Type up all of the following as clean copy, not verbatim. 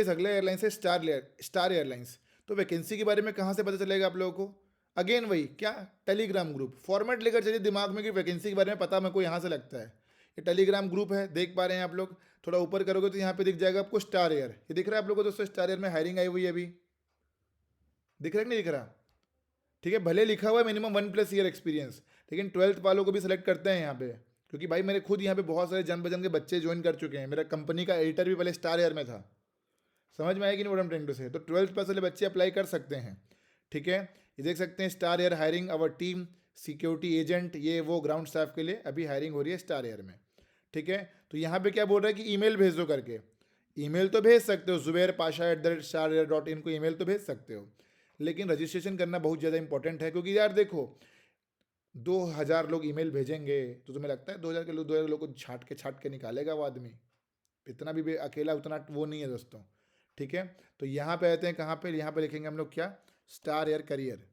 अगले एयरलाइंस है star airlines. तो वैकेंसी के बारे में कहाँ से पता चलेगा आप लोगों को? अगेन वही क्या, टेलीग्राम ग्रुप। फॉर्मेट लेकर चलिए दिमाग में कि वैकेंसी के बारे में पता मेरे को यहाँ से लगता है। ये टेलीग्राम ग्रुप है, देख पा रहे हैं आप लोग? थोड़ा ऊपर करोगे तो यहाँ पे दिख जाएगा आपको स्टार एयर। ये दिख रहा है आप लोगों को दोस्तों? स्टार एयर में हायरिंग आई हुई है अभी, दिख रहा है कि नहीं दिख रहा? ठीक है, भले लिखा हुआ है मिनिमम 1+ ईयर एक्सपीरियंस, लेकिन 12th वालों को भी सिलेक्ट करते हैं यहाँ पे। क्योंकि भाई मेरे खुद यहाँ पे बहुत सारे जान पहचान के बच्चे ज्वाइन कर चुके हैं। मेरा कंपनी का एडिटर भी पहले स्टार एयर में था। समझ में आएगी नहीं what I am trying to say? तो 12th पास वाले बच्चे अप्लाई कर सकते हैं। ठीक है, ये देख सकते हैं star air hiring our team security agent, ये वो ग्राउंड स्टाफ के लिए अभी हायरिंग हो रही है स्टार एयर में। ठीक है, तो यहाँ पे क्या बोल रहा है कि ईमेल भेज दो करके। ईमेल तो भेज सकते हो, zubair.pasha@starAir.in को ईमेल तो भेज सकते हो, लेकिन रजिस्ट्रेशन करना बहुत ज़्यादा इंपॉर्टेंट है। क्योंकि यार देखो, 2000 लोग ईमेल भेजेंगे तो तुम्हें लगता है 2000 लोग को छाट के निकालेगा वो आदमी? इतना भी अकेला उतना वो नहीं है दोस्तों। ठीक है, तो यहाँ पे आते हैं कहाँ पे, यहाँ पे लिखेंगे हम लोग क्या, star air career,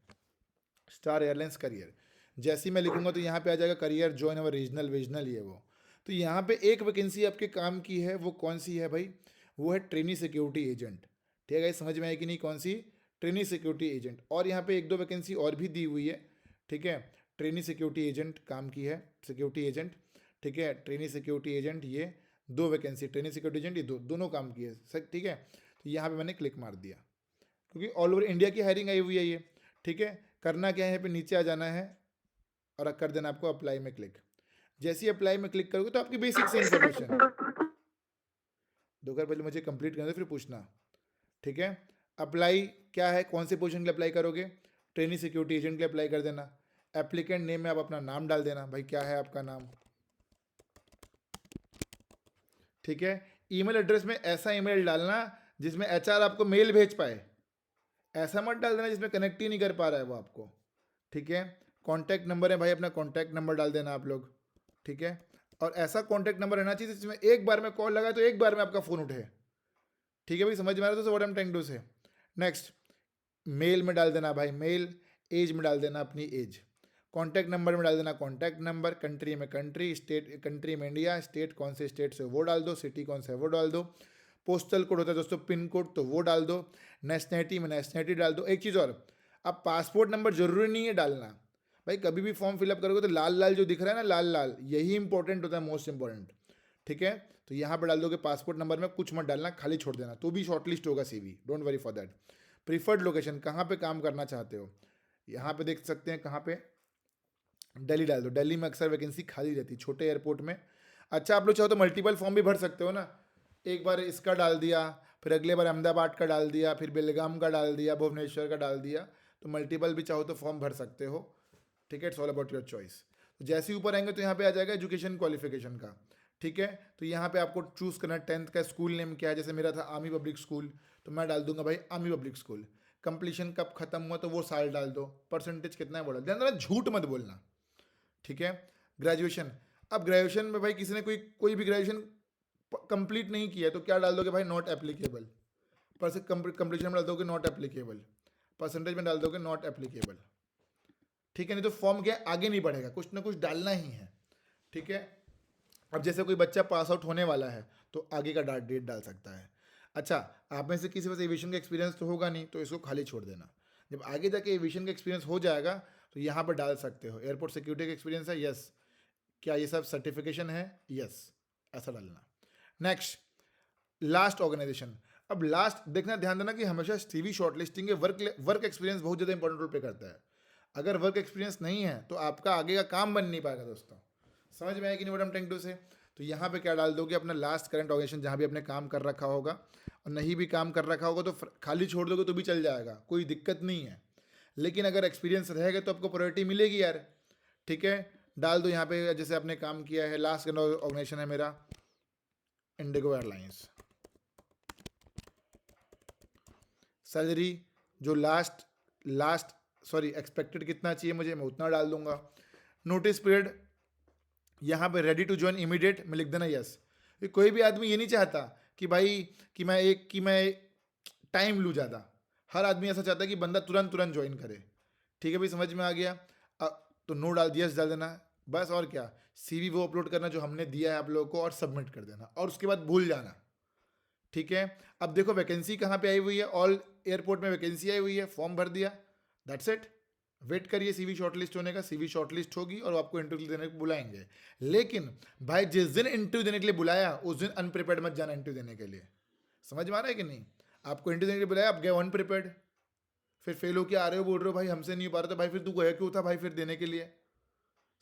star airlines career. जैसे ही मैं लिखूंगा तो यहाँ पे आ जाएगा करियर जॉइन अवर रीजनल ये वो। तो यहाँ पे एक वैकेंसी आपके काम की है, वो कौन सी है भाई? वो है ट्रेनी सिक्योरिटी एजेंट। ठीक है, समझ में आएगी नहीं कौन सी? Trainee security agent. और यहाँ पे 1-2 वैकेंसी और भी दी हुई है। ठीक है, ट्रेनी सिक्योरिटी एजेंट काम की है, सिक्योरिटी एजेंट। ठीक है, ट्रेनी सिक्योरिटी एजेंट, ये 2 वैकेंसी, ट्रेनी सिक्योरिटी एजेंट, ये दोनों काम की है सर। ठीक है, तो यहाँ पे मैंने क्लिक मार दिया क्योंकि ऑल ओवर इंडिया की हायरिंग आई हुई है ये। ठीक है, करना क्या है, यहाँ पे नीचे आ जाना है और कर देना आपको अप्लाई में क्लिक। जैसे ही अप्लाई में क्लिक करोगे तो आपकी बेसिक से इन्फॉर्मेशन, 2 बार पहले मुझे कंप्लीट करना फिर पूछना। ठीक है, अप्लाई क्या है, कौन से पोजीशन के लिए अप्लाई करोगे? ट्रेनी सिक्योरिटी एजेंट के लिए अप्लाई कर देना। एप्लीकेंट नेम में आप अपना नाम डाल देना, भाई क्या है आपका नाम। ठीक है, ईमेल एड्रेस में ऐसा ईमेल डालना जिसमें एचआर आपको मेल भेज पाए। ऐसा मत डाल देना जिसमें कनेक्ट ही नहीं कर पा रहा है वो आपको। ठीक है, कॉन्टैक्ट नंबर है भाई, अपना कॉन्टैक्ट नंबर डाल देना आप लोग। ठीक है, और ऐसा कॉन्टैक्ट नंबर रहना चाहिए जिसमें एक बार में कॉल लगा तो एक बार में आपका फ़ोन उठे। ठीक है भाई, समझ में आ रहा है तो what I am trying to say? Next, mail में डाल देना भाई मेल, एज में डाल देना अपनी एज, कॉन्टैक्ट नंबर में डाल देना कॉन्टैक्ट नंबर, कंट्री में कंट्री, स्टेट कंट्री में इंडिया, स्टेट कौन से स्टेट से वो डाल दो, सिटी कौन सा है वो डाल दो, पोस्टल कोड होता है दोस्तों पिन कोड तो वो डाल दो, नेशनैलिटी में नेशनैलिटी डाल दो। एक चीज़ और, अब पासपोर्ट नंबर जरूरी नहीं है डालना भाई। कभी भी फॉर्म फिलअप करोगे तो लाल लाल जो दिख रहा है ना, लाल लाल, यही इंपॉर्टेंट होता है, मोस्ट इंपॉर्टेंट। ठीक है, तो यहाँ पर डाल दोगे पासपोर्ट नंबर में कुछ मत डालना, खाली छोड़ देना, तो भी शॉर्टलिस्ट होगा CV, don't worry for that. Preferred location, कहाँ पे काम करना चाहते हो, यहाँ पे देख सकते हैं कहाँ पे, दिल्ली डाल दो। दिल्ली में अक्सर वैकेंसी खाली रहती है छोटे एयरपोर्ट में। अच्छा, आप लोग चाहो तो मल्टीपल फॉर्म भी भर सकते हो ना, एक बार इसका डाल दिया, फिर अगले बार अहमदाबाद का डाल दिया, फिर बेलगाम का डाल दिया, भुवनेश्वर का डाल दिया, तो मल्टीपल भी चाहो तो फॉर्म भर सकते हो। ठीक है, it's all about your choice. तो जैसे ही ऊपर आएंगे तो यहाँ पे आ जाएगा एजुकेशन क्वालिफिकेशन का। ठीक है, तो यहाँ पे आपको चूज़ करना है 10th का स्कूल नेम क्या है। जैसे मेरा था आर्मी पब्लिक स्कूल, तो मैं डाल दूंगा भाई आर्मी पब्लिक स्कूल। कंप्लीशन कब खत्म हुआ तो वो साल डाल दो, परसेंटेज कितना है वो डाल, ध्यान देना झूठ मत बोलना। ठीक है, ग्रेजुएशन, अब ग्रेजुएशन में भाई किसी ने कोई भी ग्रेजुएशन कंप्लीट नहीं किया तो क्या डाल दोगे भाई, नॉट एप्लीकेबल। पर कंप्लीशन में डाल दोगे नॉट एप्लीकेबल, परसेंटेज में डाल दोगे नॉट एप्लीकेबल। ठीक है, नहीं तो फॉर्म क्या आगे नहीं बढ़ेगा, कुछ ना कुछ डालना ही है। ठीक है, अब जैसे कोई बच्चा पास आउट होने वाला है तो आगे का डेट डाल सकता है। अच्छा, आप में से किसी पास एविएशन का एक्सपीरियंस तो होगा नहीं, तो इसको खाली छोड़ देना। जब आगे जाके एविएशन का एक्सपीरियंस हो जाएगा तो यहाँ पर डाल सकते हो एयरपोर्ट सिक्योरिटी का एक्सपीरियंस है, यस। क्या ये सब सर्टिफिकेशन है, यस, ऐसा डालना। Next, last organization. अब लास्ट देखना, ध्यान देना कि हमेशा सीवी शॉर्टलिस्टिंग के वर्क एक्सपीरियंस बहुत ज़्यादा इंपॉर्टेंट रोल प्ले करता है। अगर वर्क एक्सपीरियंस नहीं है तो आपका आगे का काम बन नहीं पाएगा दोस्तों। समझ में आएगी नहीं what I am trying to say? तो यहाँ पे क्या डाल दोगे, अपना लास्ट करंट ऑर्गेनाइजेशन जहाँ भी आपने काम कर रखा होगा, और नहीं भी काम कर रखा होगा तो खाली छोड़ दोगे तो भी चल जाएगा, कोई दिक्कत नहीं है। लेकिन अगर एक्सपीरियंस रहेगा तो आपको प्रायोरिटी मिलेगी यार। ठीक है, डाल दो यहाँ पे जैसे आपने काम किया है। लास्ट ऑर्गेनाइजेशन है मेरा इंडिगो एयरलाइंस। सैलरी जो लास्ट सॉरी एक्सपेक्टेड कितना चाहिए मुझे, मैं उतना डाल दूंगा। नोटिस पीरियड यहाँ पे रेडी टू ज्वाइन इमीडिएट में लिख देना यस। कोई भी आदमी ये नहीं चाहता कि भाई कि मैं टाइम लूँ ज़्यादा। हर आदमी ऐसा चाहता है कि बंदा तुरंत तुरंत ज्वाइन करे। ठीक है भाई, समझ में आ गया? तो नो डाल यस डाल देना बस। और क्या, सीवी वो अपलोड करना जो हमने दिया है आप लोगों को और सबमिट कर देना, और उसके बाद भूल जाना। ठीक है। अब देखो वैकेंसी कहाँ पे आई हुई है, ऑल एयरपोर्ट में वैकेंसी आई हुई है, फॉर्म भर दिया, दैट्स इट। वेट करिए सीवी शॉर्टलिस्ट होने का, सीवी शॉर्टलिस्ट होगी और आपको इंटरव्यू देने को बुलाएंगे। लेकिन भाई जिस दिन इंटरव्यू देने के लिए बुलाया उस दिन अनप्रिपेयर्ड मत जाना इंटरव्यू देने के लिए। समझ में आ रहा है कि नहीं? आपको इंटरव्यू देने के लिए बुलाया, आप गए अनप्रिपेयर्ड, फिर फेल होके आ रहे हो, बोल रहे हो भाई हमसे नहीं हो पा रहा, तो भाई फिर तू गया क्यों था भाई फिर देने के लिए?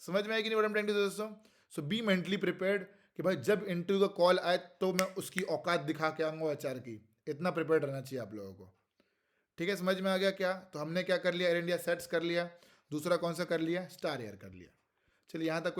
समझ में आया कि नहीं what I am trying to say दोस्तों? सो बी मेंटली प्रिपेयर्ड कि भाई जब इंटरव्यू का कॉल आए तो मैं उसकी औकात दिखा के आऊंगा एचआर की। इतना प्रिपेयर्ड रहना चाहिए आप लोगों को। ठीक है, समझ में आ गया क्या? तो हमने क्या कर लिया, एयर इंडिया सेट्स कर लिया, दूसरा कौन सा कर लिया, स्टार एयर कर लिया। चलिए यहाँ तक